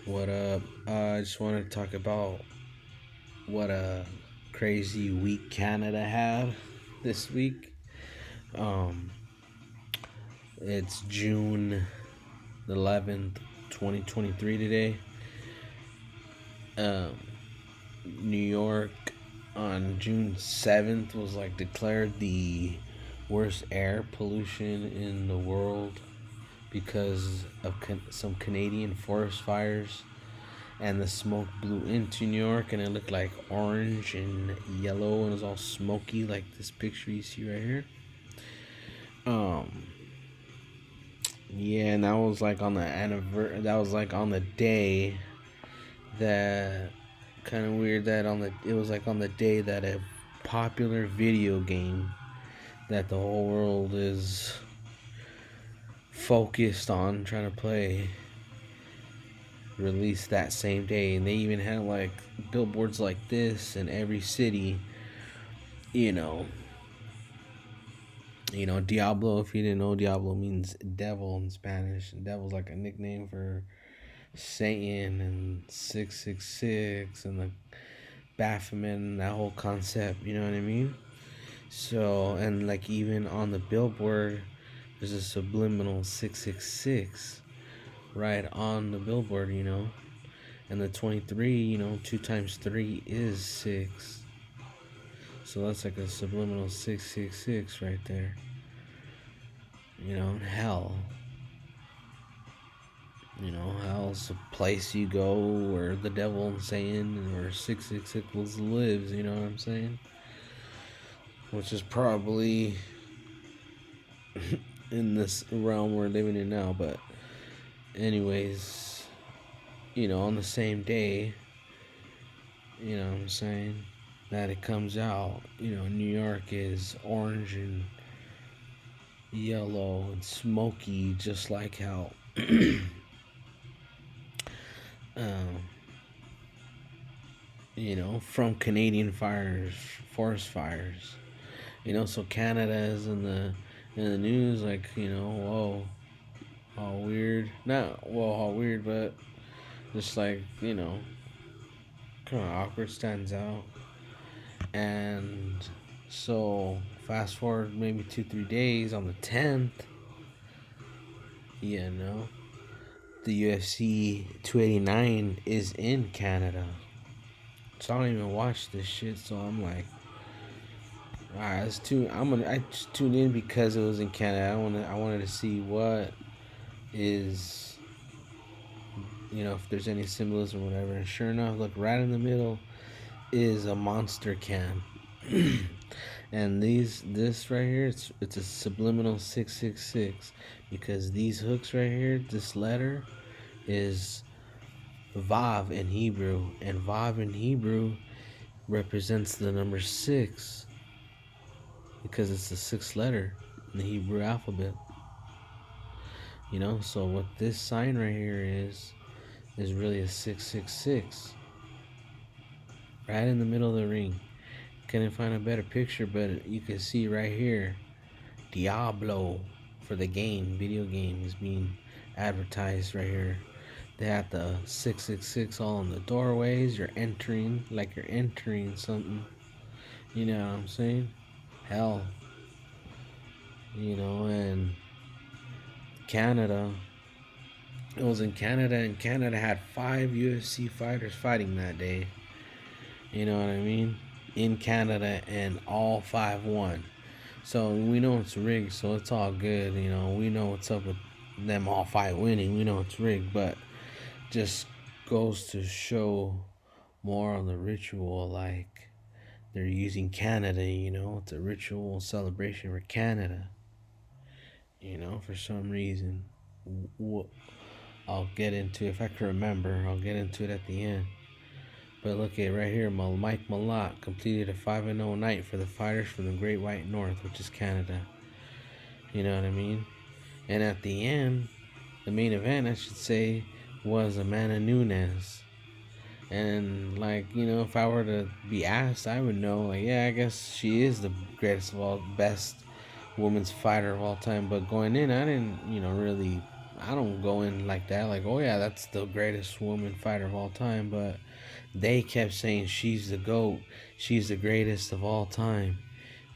What up? I just want to talk about what a crazy week Canada had this week. Um, it's June 11th, 2023 today. Um, New York on June 7th was like declared the worst air pollution in the world because of some Canadian forest fires, and the smoke blew into New York, and it looked like orange and yellow, and it was all smoky like this picture you see right here. Um, yeah, and that was like on the That was like on the day that kind of weird that it was like on the day that a popular video game that the whole world is focused on trying to play released that same day, and they even had like billboards like this in every city. You know, Diablo. If you didn't know, Diablo means devil in Spanish, and devil's like a nickname for Satan and 666 and the Baphomet and that whole concept. You know what I mean? So, and like even on the billboard, there's a subliminal 666 right on the billboard. And the 23, 2 times 3 is 6. So that's like a subliminal 666 right there. Hell. Hell's a place you go where the devil and Satan and where 666 lives, you know what I'm saying? Which is probably in this realm we're living in now, but anyways, on the same day, you know what I'm saying, that it comes out, New York is orange and yellow and smoky, just like how um, from Canadian fires, forest fires. So Canada is in the news, like, whoa, how weird. Not whoa, how weird, but just like, kind of awkward, stands out. And so fast forward maybe 2-3 days on the 10th, the UFC 289 is in Canada. So I don't even watch this shit. So I'm like, alright, I just tuned in because it was in Canada. I wanted to see what is, if there's any symbolism or whatever. And sure enough, look, right in the middle is a monster can. And this right here, it's a subliminal 666, because these hooks right here, this letter is Vav in Hebrew, and Vav in Hebrew represents the number 6, because it's the sixth letter in the Hebrew alphabet. So what this sign right here is really a 666, right in the middle of the ring. Couldn't find a better picture, but you can see right here, Diablo for the game, video game, is being advertised right here. They have the 666 all on the doorways. You're entering something. You know what I'm saying? Hell. And Canada. It was in Canada, and Canada had 5 UFC fighters fighting that day. You know what I mean? In Canada, and all 5 won. So we know it's rigged, so it's all good. We know what's up with them all 5 winning. We know it's rigged, but just goes to show more on the ritual, like they're using Canada. It's a ritual celebration for Canada. For some reason. I'll get into, if I can remember, I'll get into it at the end. But look at right here, Mike Malott completed a 5-0 night for the fighters from the Great White North, which is Canada. You know what I mean? And at the end, the main event, I should say, was Amanda Nunes. And if I were to be asked, I would know, I guess she is the greatest of all, best women's fighter of all time. But going in, I didn't, really, I don't go in like that. Like, oh yeah, that's the greatest woman fighter of all time. But they kept saying she's the GOAT. She's the greatest of all time.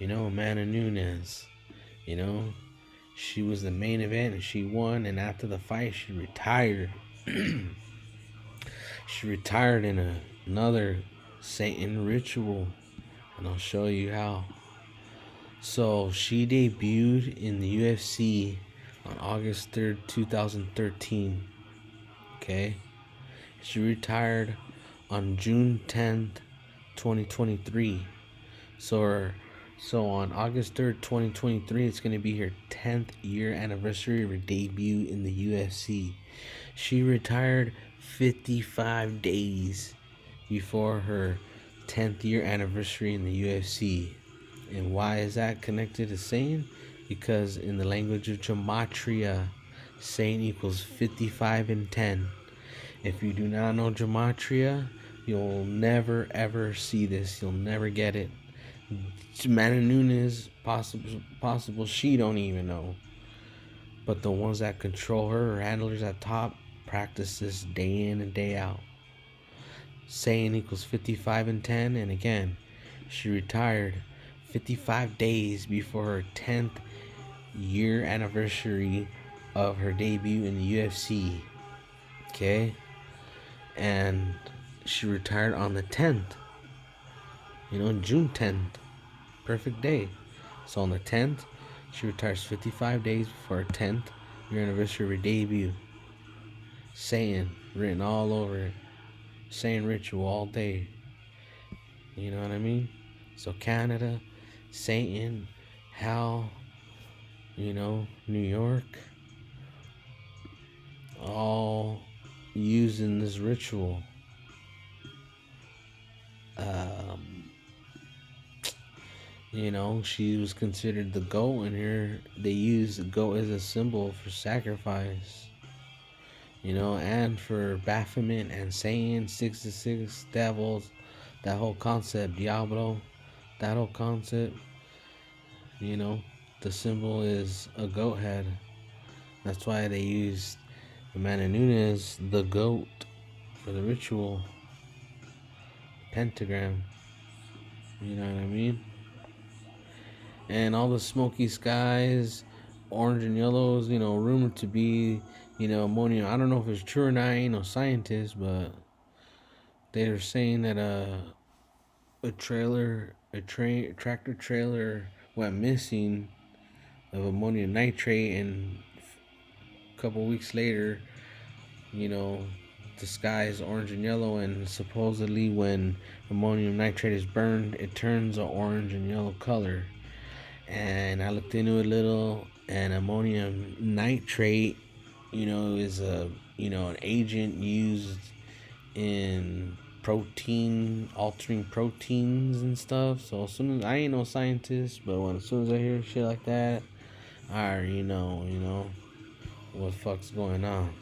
Amanda Nunes. You know, she was the main event and she won. And after the fight, she retired. She retired in another Satan ritual. And I'll show you how. So she debuted in the UFC on August 3rd, 2013. Okay? She retired on June 10th, 2023. So on August 3rd, 2023, it's going to be her 10th year anniversary of her debut in the UFC. She retired 55 days before her 10th year anniversary in the UFC. And why is that connected to Satan? Because in the language of Gematria, Satan equals 55 and 10. If you do not know Gematria, you'll never ever see this. You'll never get it. Amanda Nunes, possible she don't even know. But the ones that control her handlers at top practice this day in and day out. Satan equals 55 and 10. And again, she retired 55 days before her 10th year anniversary of her debut in the UFC. Okay? And she retired on the 10th. June 10th. Perfect day. So on the 10th, she retires 55 days before her 10th year anniversary of her debut. Satan written all over it. Satan ritual all day. You know what I mean? So Canada, Satan, hell, New York, all using this ritual. She was considered the goat, and here they use the goat as a symbol for sacrifice. And for Baphomet and Satan, 66 devils, that whole concept, Diablo, that whole concept, the symbol is a goat head. That's why they used Amanda Nunes, the goat, for the ritual pentagram. You know what I mean? And all the smoky skies, orange and yellows, rumored to be, ammonium. I don't know if it's true or not. I ain't no scientist, but they're saying that a tractor trailer went missing of ammonium nitrate, and a couple weeks later, the sky is orange and yellow, and supposedly when ammonium nitrate is burned, it turns an orange and yellow color. And I looked into it a little, and ammonium nitrate, is an agent used in protein, altering proteins and stuff. So as soon as I ain't no scientist, but as soon as I hear shit like that, I already know what the fuck's going on.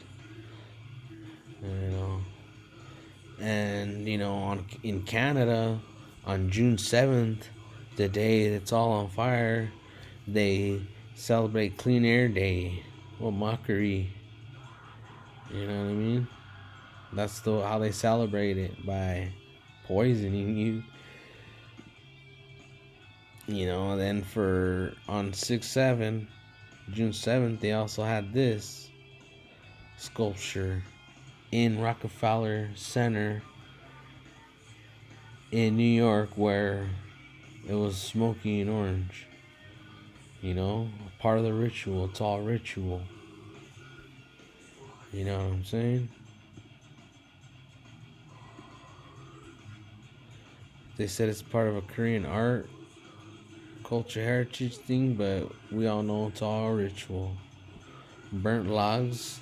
And in Canada, on June 7th, the day it's all on fire, they celebrate Clean Air Day. What mockery. You know what I mean? That's how they celebrate it, by poisoning you. Then on June 7th, they also had this sculpture in Rockefeller Center in New York, where it was smoky and orange. Part of the ritual. It's all ritual. You know what I'm saying? They said it's part of a Korean art, culture, heritage thing, but we all know it's all ritual. Burnt logs.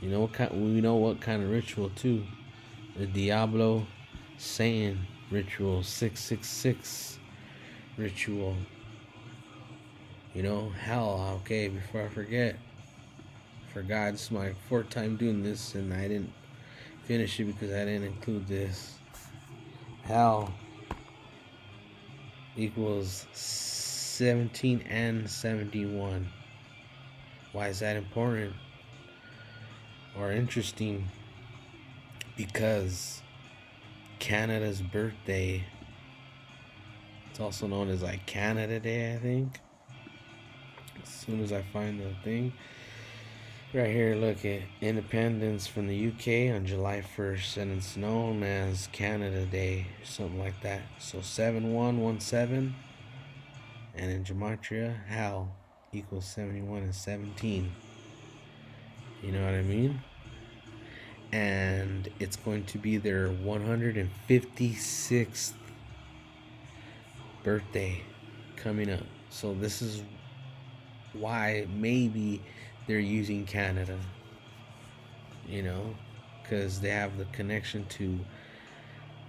We know what kind of ritual too. The Diablo Satan ritual, 666 ritual. Hell, okay, before I forget. Forgot, it's my fourth time doing this, and I didn't finish it because I didn't include this. Hell equals 17 and 71. Why is that important or interesting? Because Canada's birthday, it's also known as like Canada Day, I think. As soon as I find the thing. Right here, look at independence from the UK on July 1st, and it's known as Canada Day, something like that. So 7117, and in Gematria, HAL equals 71 and 17. You know what I mean? And it's going to be their 156th birthday coming up. So this is why maybe they're using Canada, you know, because they have the connection to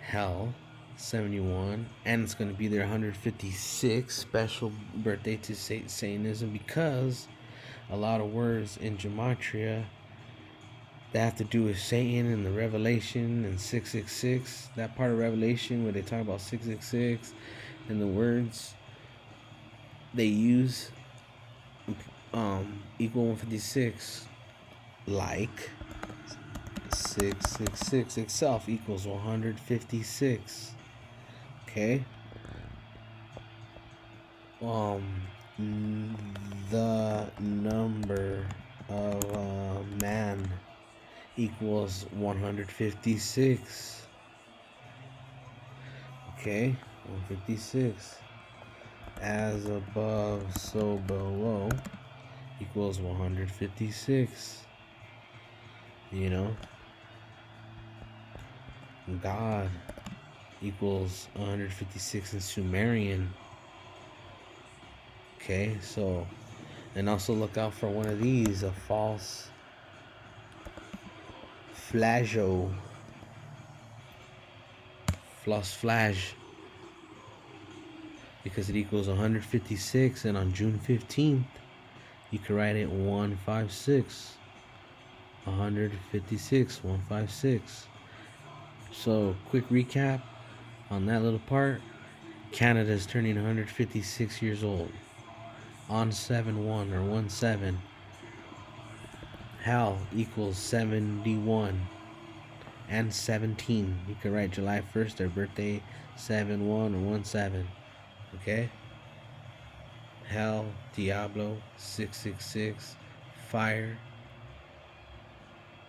hell 71, and it's going to be their 156th special birthday to Satanism, because a lot of words in Gematria that have to do with Satan and the Revelation and 666, that part of Revelation where they talk about 666 and the words they use equal 156, like 666 itself equals 156. Okay. The number of man equals 156. Okay, 156. As above, so below equals 156. You know, God equals 156 in Sumerian. Okay, so, and also look out for one of these, a false flageau, floss flash, because it equals 156, and on June 15th, you can write it 156, 156, 156. So, quick recap on that little part. Canada is turning 156 years old on 7-1 or 1-7. HAL equals 71 and 17. You can write July 1st, their birthday, 7-1 or 1-7. Okay? HAL, Diablo, 666, Fire,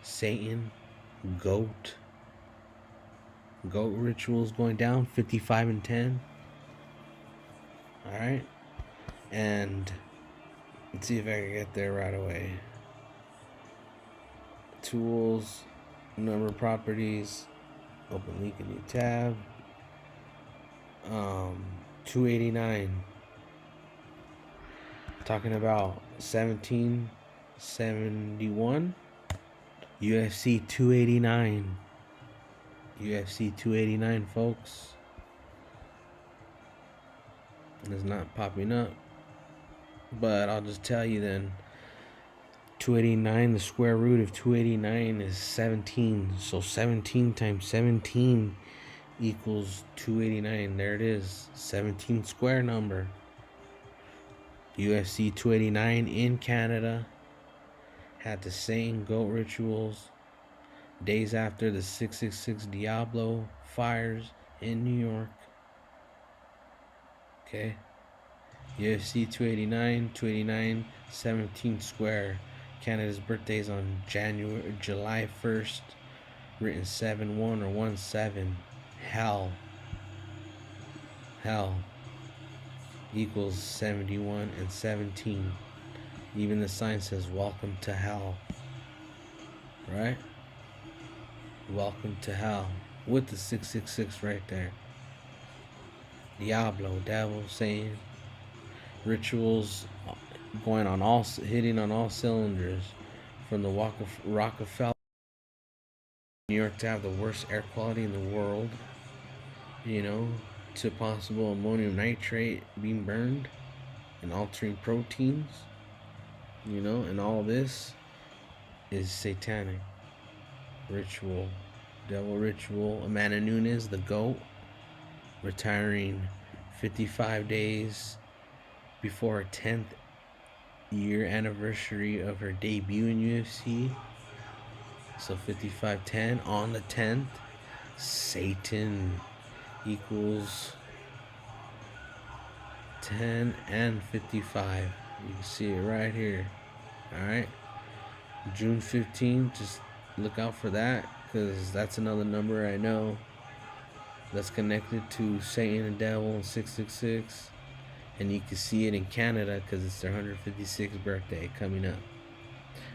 Satan, Goat. Goat rituals going down, 55 and 10. Alright? And let's see if I can get there right away. Tools, number properties, open link in new tab. 289. Talking about 1771. UFC 289. UFC 289, folks. It's not popping up, but I'll just tell you then. 289, the square root of 289 is 17. So 17 times 17 equals 289. There it is. 17 square number. UFC 289 in Canada had the same goat rituals days after the 666 Diablo fires in New York. Okay. UFC 289, 17 square. Canada's birthday is on July 1st. Written 7-1 or 1-7. HAL equals 71 and 17. Even the sign says welcome to HAL. Right? Welcome to HAL. With the 666 right there. Diablo, devil, Satan. Rituals going on all, hitting on all cylinders. From the Rockefeller, New York, to have the worst air quality in the world, you know, to possible ammonium nitrate being burned and altering proteins, you know, and all this is satanic ritual, devil ritual. Amanda Nunes, the GOAT, retiring 55 days before her 10th year anniversary of her debut in UFC. So 55-10 on the 10th. Satan equals 10 and 55. You can see it right here. Alright. June 15th, just look out for that, because that's another number I know that's connected to Satan and Devil and 666. And you can see it in Canada because it's their 156th birthday coming up.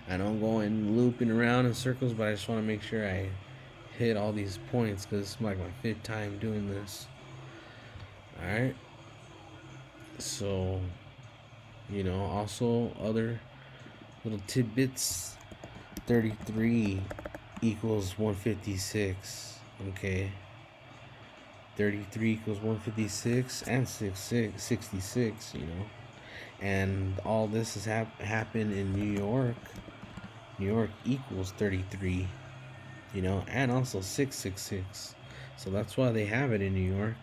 I know I'm going looping around in circles, but I just want to make sure I hit all these points because it's like my 5th time doing this. Alright. So, also other little tidbits. 33 equals 156. Okay. 33 equals 156 and 66, And all this has happened in New York. New York equals 33, and also 666. So that's why they have it in New York,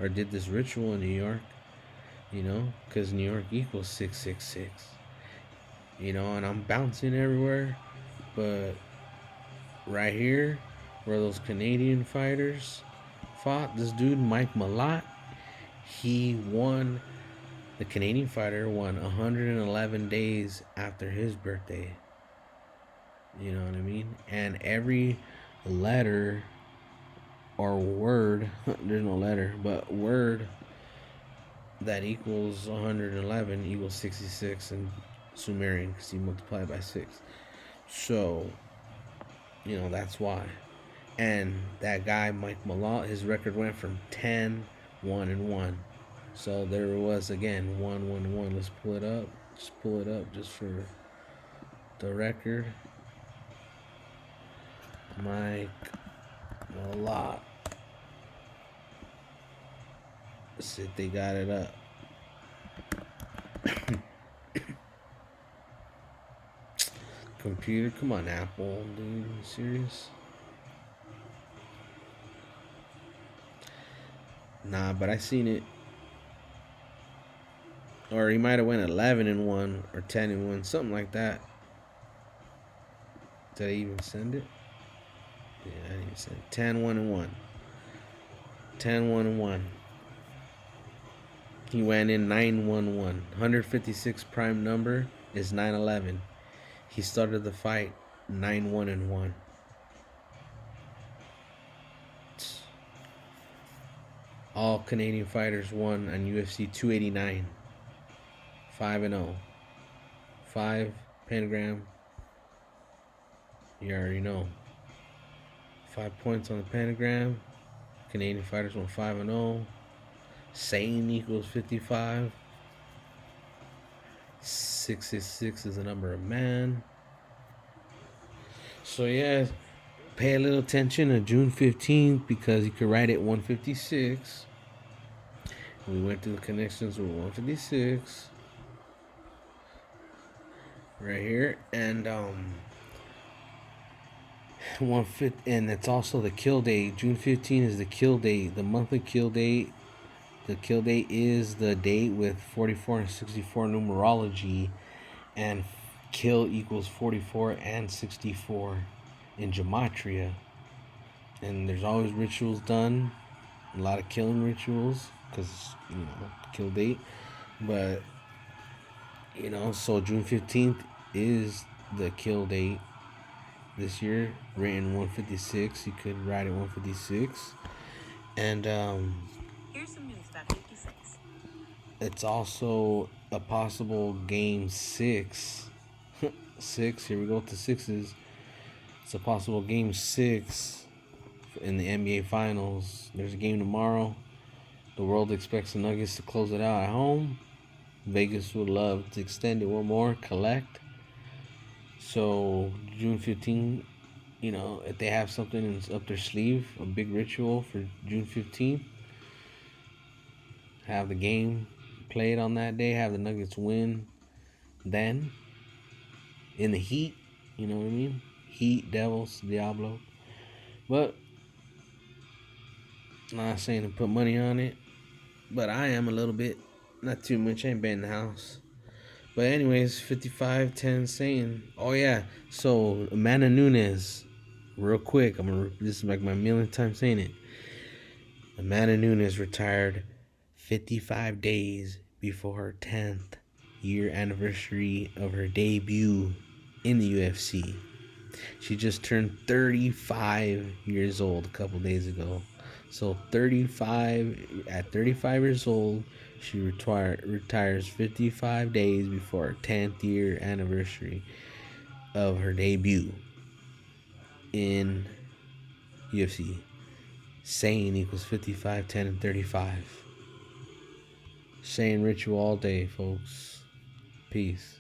or did this ritual in New York, because New York equals 666. And I'm bouncing everywhere, but right here, where those Canadian fighters fought, this dude, Mike Malott, he won, the Canadian fighter won 111 days after his birthday. You know what I mean? And every letter or word, there's no letter, but word that equals 111 equals 66 in Sumerian because you multiply by 6. So, that's why. And that guy, Mike Malott, his record went from 10, 1, and 1. So there it was again, 1, 1, 1. Let's pull it up. Just pull it up just for the record. Mike Malott. Let's see if they got it up. Computer, come on, Apple, dude. You serious? Nah, but I seen it. Or he might have went 11 and 1 or 10 and 1, something like that. Did I even send it? Yeah, I didn't even send it. 10, 1 and 1. 10, 1 and 1. He went in 9, 1, 1. 156 prime number is 911. He started the fight 9, 1 and 1. All Canadian fighters won on UFC 289. 5 and 0. 5 pentagram. You already know. 5 points on the pentagram. Canadian fighters won 5 and 0. Satan equals 55. 666 is the number of man. So yeah, pay a little attention on June 15th because you could write it 156. We went through the connections with 156 right here, and and it's also the kill date. June 15th is the kill date, the monthly kill date. The kill date is the date with 44 and 64 numerology, and kill equals 44 and 64 in gematria. And there's always rituals done, a lot of killing rituals because kill date. But so June 15th is the kill date this year, written 156. You could write it 156. And here's some news about 56. It's also a possible game 6. 6, here we go to 6s. It's a possible game 6 in the NBA Finals. There's a game tomorrow. The world expects the Nuggets to close it out at home. Vegas would love to extend it one more, collect. So June 15th, if they have something up their sleeve, a big ritual for June 15th, have the game played on that day, have the Nuggets win then in the Heat, you know what I mean? Heat, Devils, Diablo. But I'm not saying to put money on it, but I am a little bit, not too much. I ain't betting the house. But anyways, 55-10 Satan. Oh yeah. So Amanda Nunes, real quick. This is like my millionth time saying it. Amanda Nunes retired 55 days before her 10th year anniversary of her debut in the UFC. She just turned 35 years old a couple days ago. So at 35 years old, she retires 55 days before her 10th year anniversary of her debut in UFC. Sane equals 55, 10, and 35. Sane ritual all day, folks. Peace.